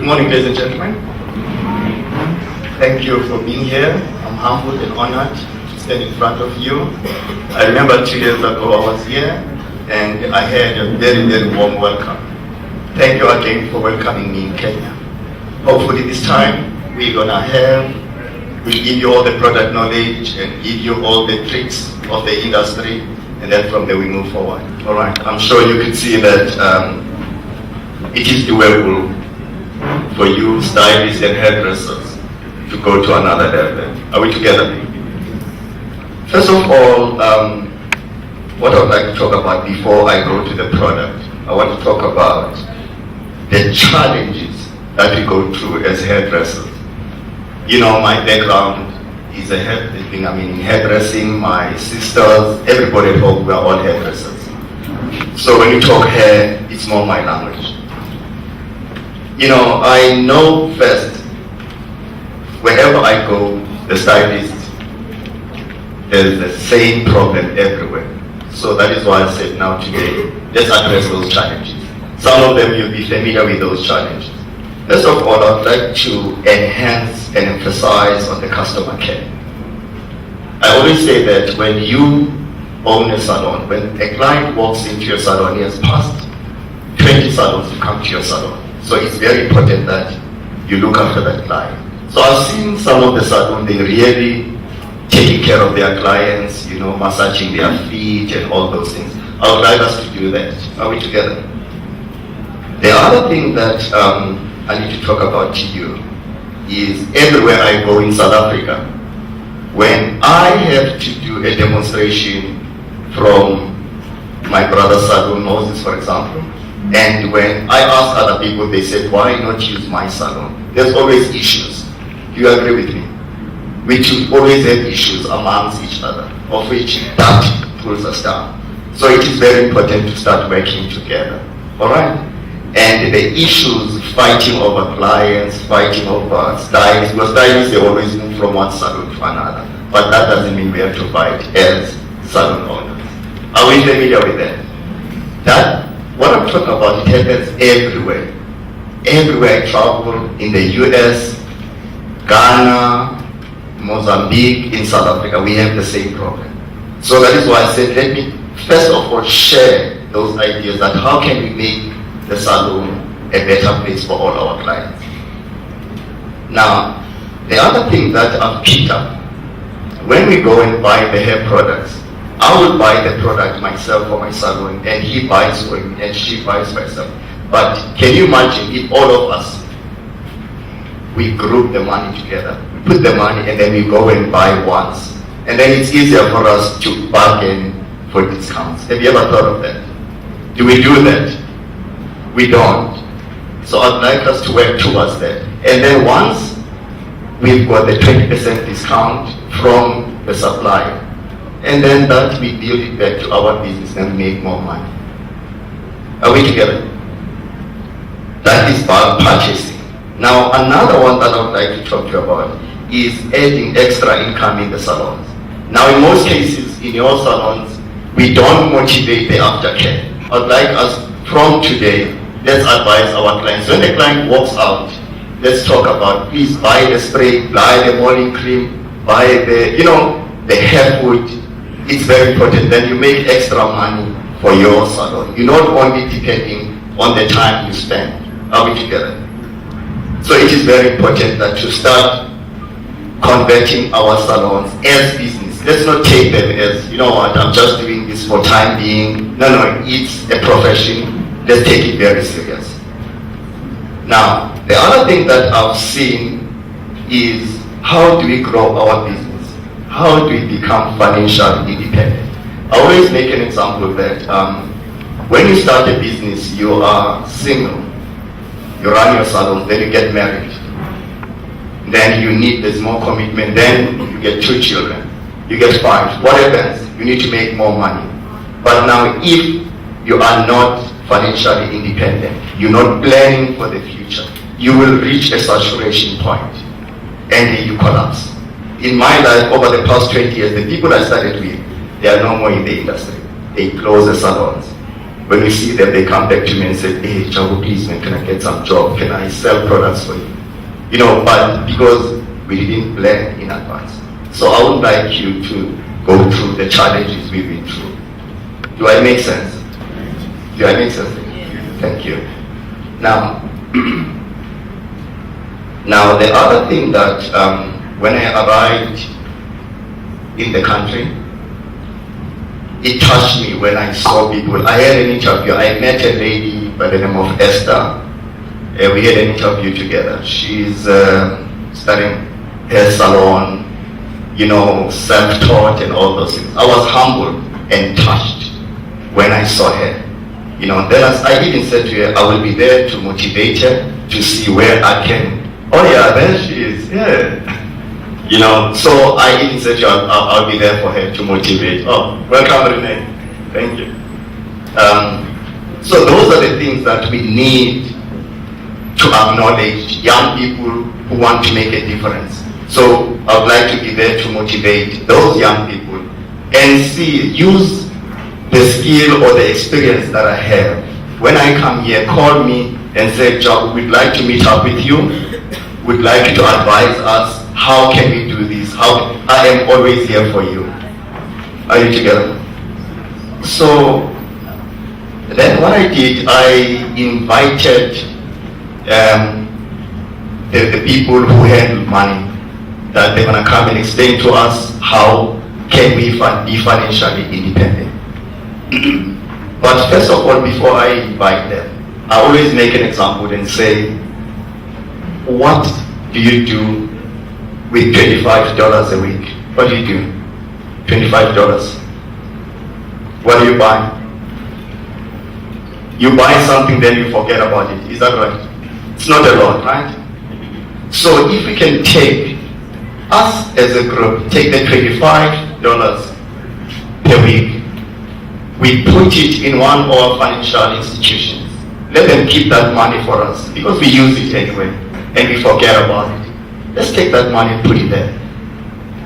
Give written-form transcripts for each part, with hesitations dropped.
morning, ladies and gentlemen. Thank you for being here. I'm humbled and honored to stand in front of you. I remember 2 years ago I was here and I had a very, very warm welcome. Thank you again for welcoming me in Kenya. Hopefully this time we'll give you all the product knowledge and give you all the tricks of the industry, and then from there we move forward. All right. I'm sure you can see that it is doable for you stylists and hairdressers to go to another level. Are we together? First of all, what I would like to talk about before I go to the product, I want to talk about the challenges that we go through as hairdressers. You know, my background is in hairdressing. My sisters, everybody at home, we are all hairdressers. So when you talk hair, it's more my language. You know, I know first, wherever I go, the stylist, there's the same problem everywhere. So that is why I said now today, let's address those challenges. Some of them you'll be familiar with those challenges. First of all, I'd like to enhance and emphasize on the customer care. I always say that when you own a salon, when a client walks into your salon, he has passed 20 salons to come to your salon. So it's very important that you look after that client. So I've seen some of the salons, they really taking care of their clients, you know, massaging their feet and all those things. I would like us to do that. Are we together? The other thing that I need to talk about to you is everywhere I go in South Africa, when I have to do a demonstration from my brother's salon, Moses, for example, and when I ask other people, they said, why not use my salon? There's always issues. Do you agree with me? We should always have issues amongst each other, of which that pulls us down. So it is very important to start working together. All right? And the issues, fighting over clients, fighting over stylists, because stylists, they always move from one salon to another. But that doesn't mean we have to fight as salon owners. Are we familiar with that? What I'm talking about, it happens everywhere. Everywhere I travel, in the US, Ghana, Mozambique, in South Africa, we have the same problem. So that is why I said, let me first of all share those ideas that how can we make the salon a better place for all our clients. Now, the other thing that I've picked up, when we go and buy the hair products, I will buy the product myself for my salon, and he buys for me, and she buys for herself. But can you imagine if all of us, we group the money together, we put the money and then we go and buy once, and then it's easier for us to bargain for discounts. Have you ever thought of that? Do we do that? We don't. So I'd like us to work towards that. And then once we've got the 20% discount from the supplier, and then that we build it back to our business and make more money. Are we together? That is bulk purchasing. Now another one that I would like to talk to you about is adding extra income in the salons. Now in most cases in your salons, we don't motivate the aftercare. I'd like us from today, let's advise our clients. When the client walks out, let's talk about, please buy the spray, buy the morning cream, buy the hair food. It's very important. Then you make extra money for your salon. You're not only depending on the time you spend. Are we together? So it is very important that you start converting our salons as business. Let's not take them as, you know what, I'm just doing this for time being. No, it's a profession. Let's take it very serious. Now, the other thing that I've seen is how do we grow our business? How do we become financially independent? I always make an example that when you start a business, you are single. You run your salon, then you get married. Then you need, there's more commitment, then you get 2 children. You get 5. What happens? You need to make more money. But now if you are not financially independent, you're not planning for the future, you will reach a saturation point and then you collapse. In my life, over the past 20 years, the people I started with, they are no more in the industry. They close the salons. When we see them, they come back to me and say, hey, Jabu, please, man, can I get some job? Can I sell products for you? You know, but because we didn't plan in advance. So I would like you to go through the challenges we've been through. Do I make sense? Do I make sense? Yeah. Thank you. Now, now the other thing that when I arrived in the country, it touched me when I saw people. I had an interview. I met a lady by the name of Esther. We had an interview together. She's starting hair salon, you know, self-taught and all those things. I was humbled and touched when I saw her. You know, then I even said to her, I will be there to motivate her to see where I can. Oh yeah, there she is. Yeah. You know, so I even said to her, I'll be there for her to motivate. Oh, welcome, Renee. Thank you. So those are the things that we need to acknowledge young people who want to make a difference. So I would like to be there to motivate those young people and use the skill or the experience that I have. When I come here, call me and say, Jabu, we'd like to meet up with you. We'd like you to advise us. How can we do this? I am always here for you. Are you together? So then what I did, I invited the people who handle money, that they're going to come and explain to us how can we be financially independent. But first of all, before I invite them, I always make an example and say, what do you do with $25 a week? What do you do? $25. What do you buy? You buy something, then you forget about it. Is that right? It's not a lot, right? So if we can take, us as a group, take the $25 per week, we put it in one of our financial institutions. Let them keep that money for us, because we use it anyway, and we forget about it. Let's take that money and put it there.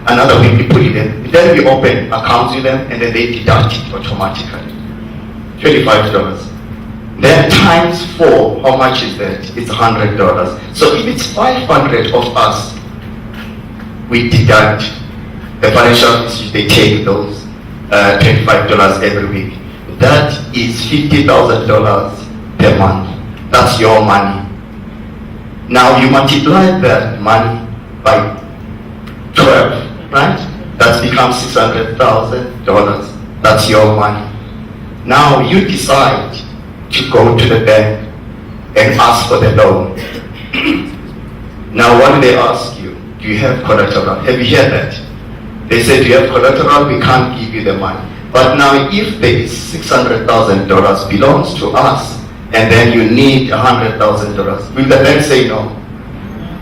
Another week we put it there. Then we open accounts with them, and then they deduct it automatically. $25. Then times 4, how much is that? It's $100. So if it's 500 of us, we deduct the financial institution, they take those $25 every week. That is $50,000 per month. That's your money. Now you multiply that money by 12, right? That becomes $600,000. That's your money. Now you decide to go to the bank and ask for the loan. Now what do they ask you? Do you have collateral? Have you heard that? They say, do you have collateral? We can't give you the money. But now if the $600,000 belongs to us, and then you need $100,000, will the bank say no?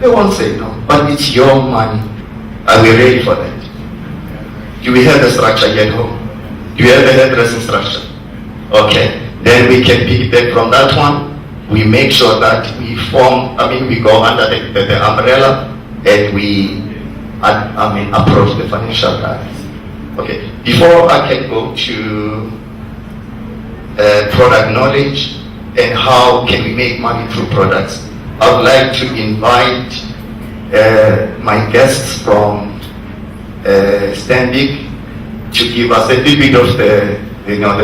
They won't say no, but it's your money. Are we ready for that? Do we have the structure yet home? Do you have the hairdressing structure? Okay, then we can piggyback from that one. We make sure that we we go under the umbrella, and we approach the financial guys. Okay, before I can go to product knowledge and how can we make money through products, I would like to invite my guests from Stanbic to give us a little bit of the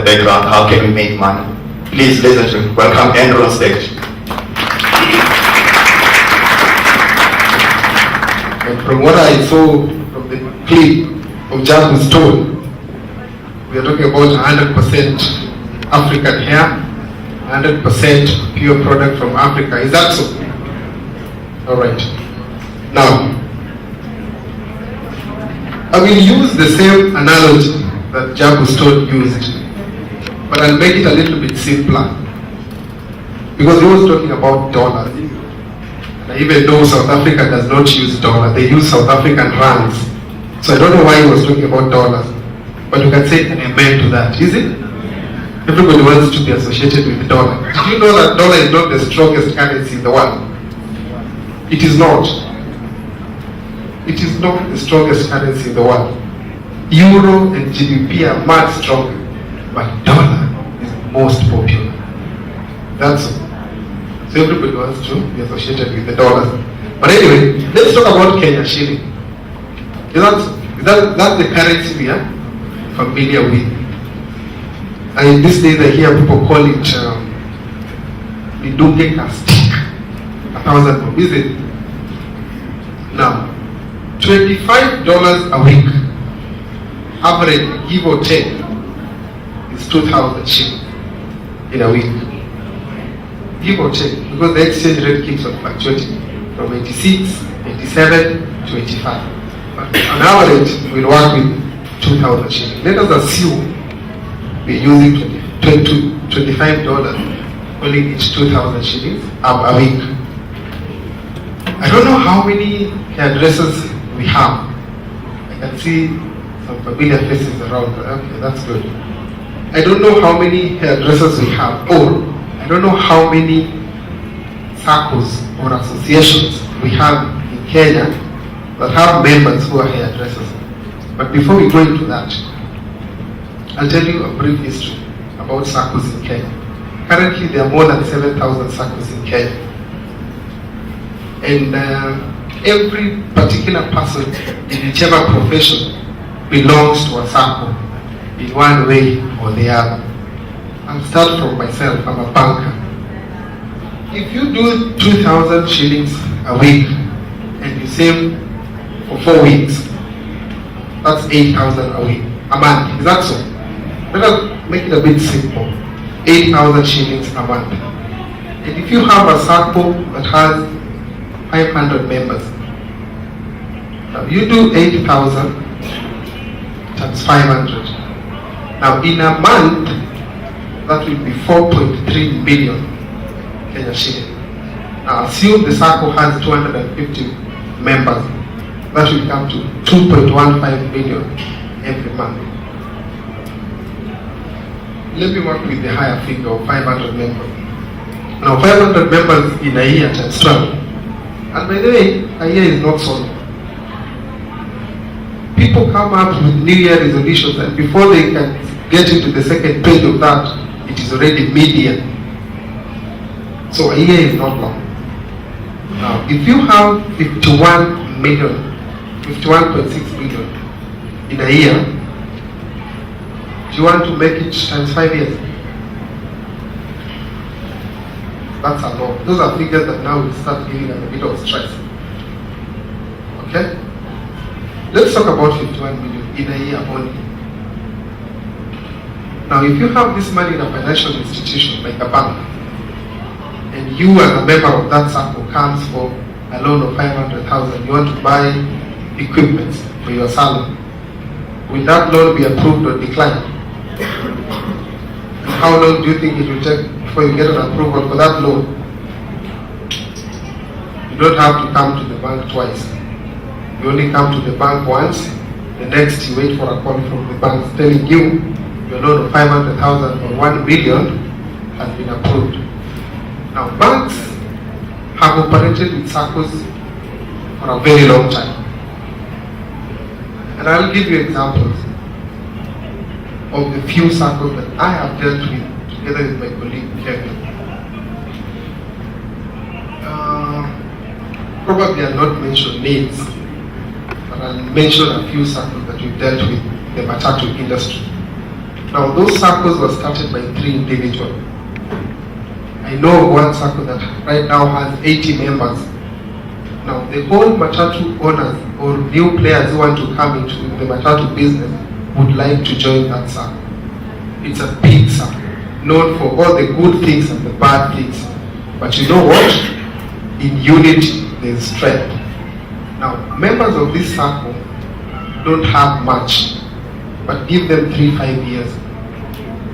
background. How can we make money? Please, ladies and gentlemen, welcome Andrew on stage. From what I saw from the clip of Jabu's story, we are talking about 100% African hair, 100% pure product from Africa. Is that so? All right. Now, I will use the same analogy that Jabu's story used, but I'll make it a little bit simpler, because he was talking about dollars. Even though South Africa does not use dollars, they use South African rands. So I don't know why he was talking about dollars, but you can say an amen to that, is it? Everybody wants to be associated with the dollar. Did you know that dollar is not the strongest currency in the world? It is not. It is not the strongest currency in the world. Euro and GBP are much stronger, but dollar is most popular. That's all. So everybody wants to be associated with the dollars. But anyway, let's talk about Kenya shilling. That's the currency we are familiar with. And these days I hear people call it the Dunke stick, 1,000 bob, is it? Now, $25 a week, average, give or take, is 2,000 shillings in a week. Give or take, because the exchange rate keeps on fluctuating from 86, 87 to 85. But on average, we'll work with 2,000 shillings. Let us assume we're using $25, only each 2,000 shillings a week. I don't know how many hairdressers we have. I can see some familiar faces around. Okay, that's good. I don't know how many hairdressers we have, or I don't know how many circles or associations we have in Kenya that have members who are hairdressers. But before we go into that, I'll tell you a brief history about circles in Kenya. Currently, there are more than 7,000 circles in Kenya. And every particular person in whichever profession belongs to a circle in one way or the other. I'll start from myself. I'm a banker. If you do 2,000 shillings a week and you save for 4 weeks, that's 8,000 a week, a month. Is that so? Let us make it a bit simple. 8,000 shillings a month. And if you have a circle that has 500 members, now you do 8,000 times 500. Now in a month, that will be 4.3 million Kenya shilling. Now assume the circle has 250 members. That will come to 2.15 million every month. Let me work with the higher figure of 500 members. Now 500 members in a year times 12. And by the way, a year is not so long. People come up with New Year resolutions, and before they can get into the second page of that, it is already mid-year. So a year is not long. Now, if you have 51.6 million in a year, do you want to make it times 5 years? That's a lot. Those are figures that now will start giving us a bit of stress. Okay? Let's talk about 51 million in a year only. Now, if you have this money in a financial institution like a bank, and you as a member of that circle comes for a loan of 500,000, you want to buy equipment for your salon, will that loan be approved or declined? And how long do you think it will take before you get an approval for that loan? You don't have to come to the bank twice. You only come to the bank once. The next, you wait for a call from the bank telling you your loan of 500,000 or 1 million has been approved. Now, banks have operated with circles for a very long time. And I will give you examples of the few circles that I have dealt with together with my colleague Kevin. Probably I'll not mention names, but I'll mention a few circles that we've dealt with in the matatu industry. Now, those circles were started by 3 individuals. I know one circle that right now has 80 members. Now, the whole matatu owners or new players who want to come into the matatu business would like to join that circle. It's a big circle, known for all the good things and the bad things. But you know what? In unity, there is strength. Now, members of this circle don't have much, but give them 3-5 years.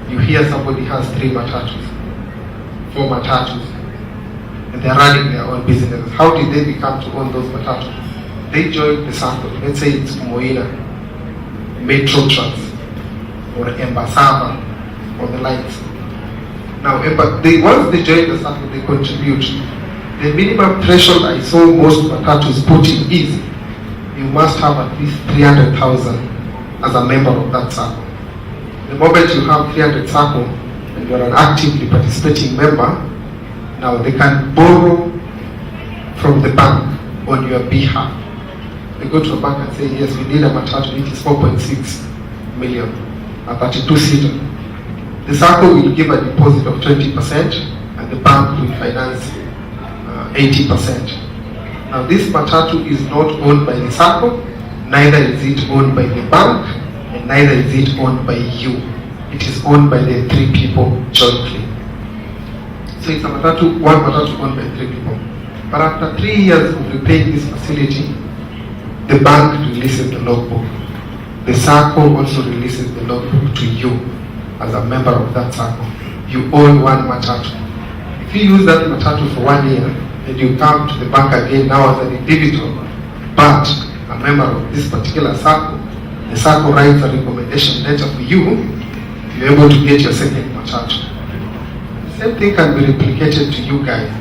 You hear somebody has 3 matatus, 4 matatus, and they're running their own businesses. How did they become to own those matatus? They joined the circle. Let's say it's Moina, Metro Trans, or Embasava, or the likes. Now, once they join the circle, they contribute. The minimum threshold I saw most matatus putting is you must have at least 300,000 as a member of that circle. The moment you have 300,000 and you're an actively participating member, now they can borrow from the bank on your behalf. They go to a bank and say, yes, we need a matatu, it is 4.6 million, a 32-seater. The SACCO will give a deposit of 20% and the bank will finance 80%. Now this matatu is not owned by the SACCO, neither is it owned by the bank, and neither is it owned by you. It is owned by the 3 people jointly. So it's a matatu, one matatu owned by 3 people. But after 3 years of repaying this facility, the bank releases the logbook. The SACCO also releases the logbook to you as a member of that SACCO. You own one matatu. If you use that matatu for 1 year and you come to the bank again now as an individual, but a member of this particular SACCO, the SACCO writes a recommendation letter for you, you're able to get your second matatu. The same thing can be replicated to you guys.